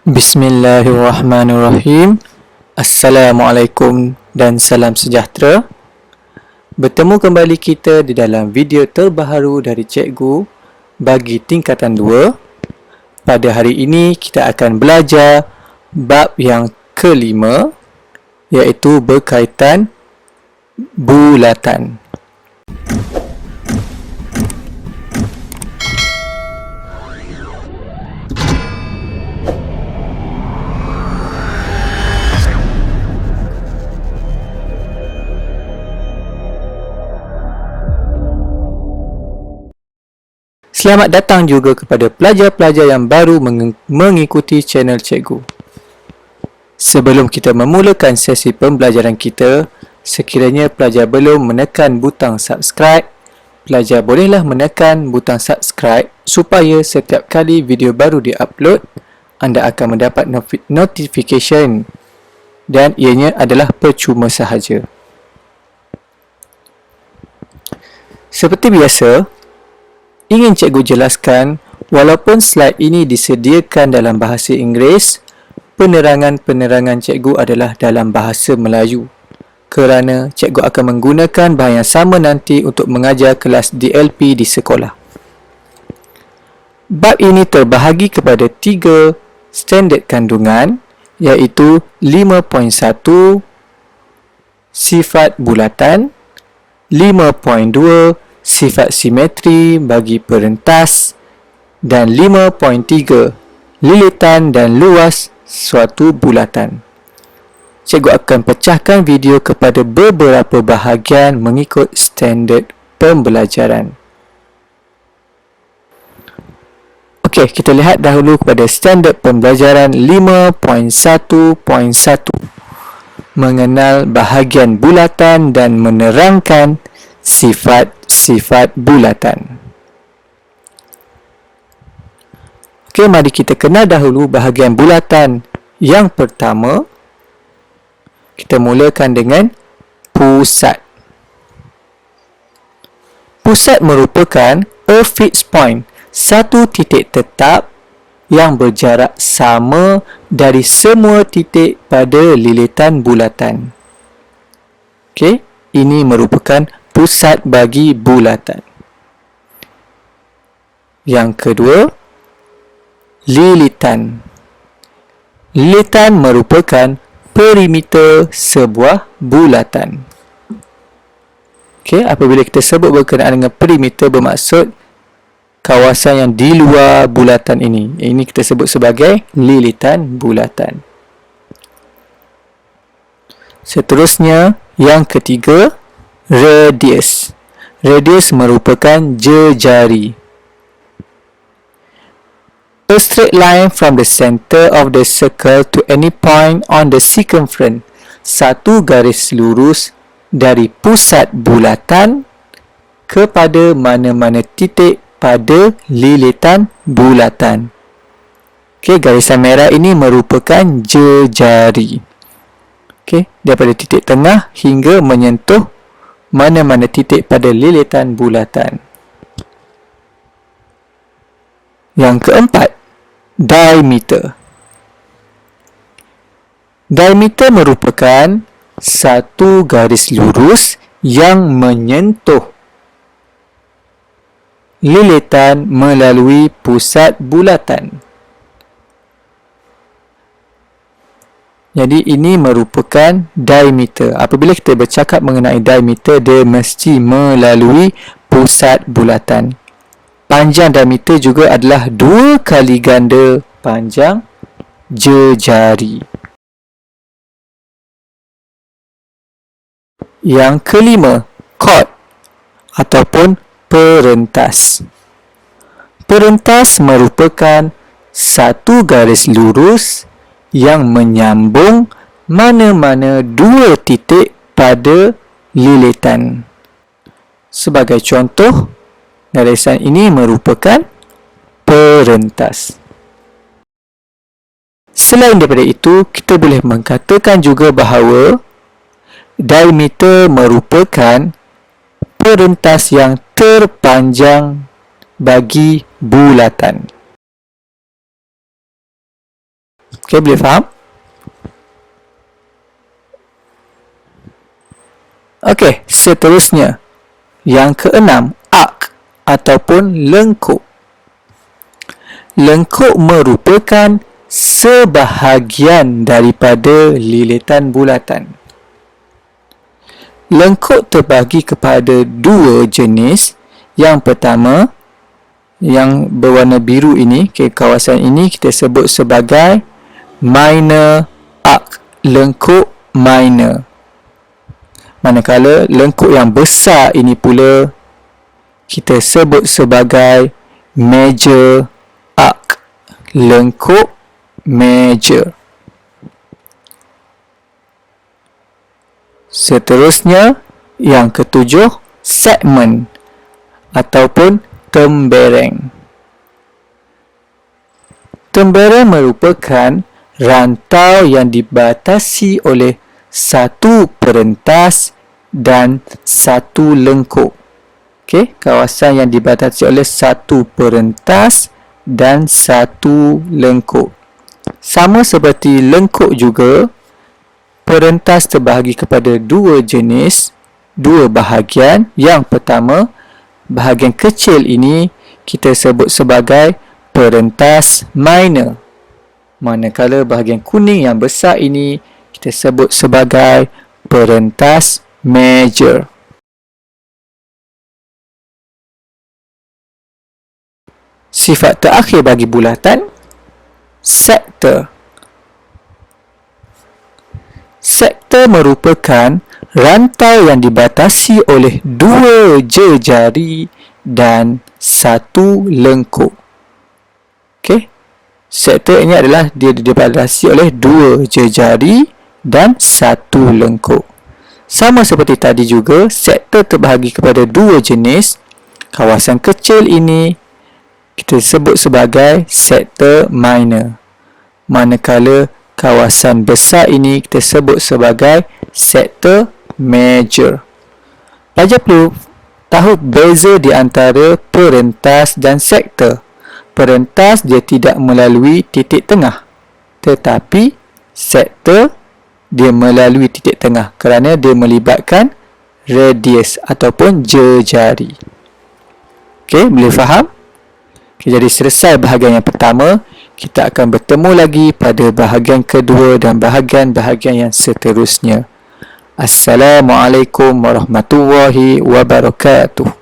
Bismillahirrahmanirrahim. Assalamualaikum dan salam sejahtera. Bertemu kembali kita di dalam video terbaru dari Cikgu bagi tingkatan 2. Pada hari ini kita akan belajar bab yang kelima, iaitu berkaitan bulatan. Selamat datang juga kepada pelajar-pelajar yang baru mengikuti channel Cikgu. Sebelum kita memulakan sesi pembelajaran kita, sekiranya pelajar belum menekan butang subscribe, pelajar bolehlah menekan butang subscribe supaya setiap kali video baru diupload, anda akan mendapat notification dan ianya adalah percuma sahaja. Seperti biasa, ingin Cikgu jelaskan, walaupun slide ini disediakan dalam bahasa Inggeris, penerangan-penerangan Cikgu adalah dalam bahasa Melayu. Kerana Cikgu akan menggunakan bahan yang sama nanti untuk mengajar kelas DLP di sekolah. Bab ini terbahagi kepada 3 standard kandungan, iaitu 5.1 sifat bulatan, 5.2 sifat simetri bagi perentas, dan 5.3 lilitan dan luas suatu bulatan. Cikgu akan pecahkan video kepada beberapa bahagian mengikut standard pembelajaran. Okey, kita lihat dahulu kepada standard pembelajaran 5.1.1, mengenal bahagian bulatan dan menerangkan sifat-sifat bulatan. Okey, mari kita kenal dahulu bahagian bulatan. Yang pertama, kita mulakan dengan pusat. Pusat merupakan a fixed point, satu titik tetap yang berjarak sama dari semua titik pada lilitan bulatan. Okey, ini merupakan pusat bagi bulatan. Yang kedua, lilitan. Lilitan merupakan perimeter sebuah bulatan. Okey, apabila kita sebut berkenaan dengan perimeter, bermaksud kawasan yang di luar bulatan ini. Ini kita sebut sebagai lilitan bulatan. Seterusnya, yang ketiga, radius. Radius merupakan jejari. A straight line from the center of the circle to any point on the circumference. Satu garis lurus dari pusat bulatan kepada mana-mana titik pada lilitan bulatan. Okey, garisan merah ini merupakan jejari. Okey, daripada titik tengah hingga menyentuh mana-mana titik pada lilitan bulatan. Yang keempat, diameter. Diameter merupakan satu garis lurus yang menyentuh lilitan melalui pusat bulatan. Jadi ini merupakan diameter. Apabila kita bercakap mengenai diameter, dia mesti melalui pusat bulatan. Panjang diameter juga adalah 2 kali ganda panjang jejari. Yang kelima, chord ataupun perentas. Perentas merupakan satu garis lurus yang menyambung mana-mana 2 titik pada lilitan. Sebagai contoh, garisan ini merupakan perentas. Selain daripada itu, kita boleh mengatakan juga bahawa diameter merupakan perentas yang terpanjang bagi bulatan. Okey, boleh faham? Okey, seterusnya. Yang keenam, arc ataupun lengkuk. Lengkuk merupakan sebahagian daripada lilitan bulatan. Lengkuk terbagi kepada dua jenis. Yang pertama, yang berwarna biru ini, kawasan ini kita sebut sebagai minor arc, lengkuk minor. Manakala lengkuk yang besar ini pula kita sebut sebagai major arc, lengkuk major. Seterusnya, yang ketujuh, segmen ataupun tembereng. Tembereng merupakan rantau yang dibatasi oleh satu perentas dan satu lengkuk. Okey, kawasan yang dibatasi oleh satu perentas dan satu lengkuk. Sama seperti lengkuk juga, perentas terbahagi kepada dua jenis, dua bahagian. Yang pertama, bahagian kecil ini kita sebut sebagai perentas minor. Manakala bahagian kuning yang besar ini kita sebut sebagai perentas major. Sifat terakhir bagi bulatan, sektor. Sektor merupakan rantau yang dibatasi oleh dua jejari dan satu lengkuk. Okey. Sektor ini adalah dia dibatasi oleh dua jejari dan satu lengkuk. Sama seperti tadi juga, sektor terbahagi kepada dua jenis. Kawasan kecil ini kita sebut sebagai sektor minor. Manakala kawasan besar ini kita sebut sebagai sektor major. Pelajar perlu tahu beza di antara perentas dan sektor. Perentas dia tidak melalui titik tengah, tetapi sektor dia melalui titik tengah kerana dia melibatkan radius ataupun jejari. Okey, boleh faham? Okay, jadi selesai bahagian yang pertama. Kita akan bertemu lagi pada bahagian kedua dan bahagian-bahagian yang seterusnya. Assalamualaikum warahmatullahi wabarakatuh.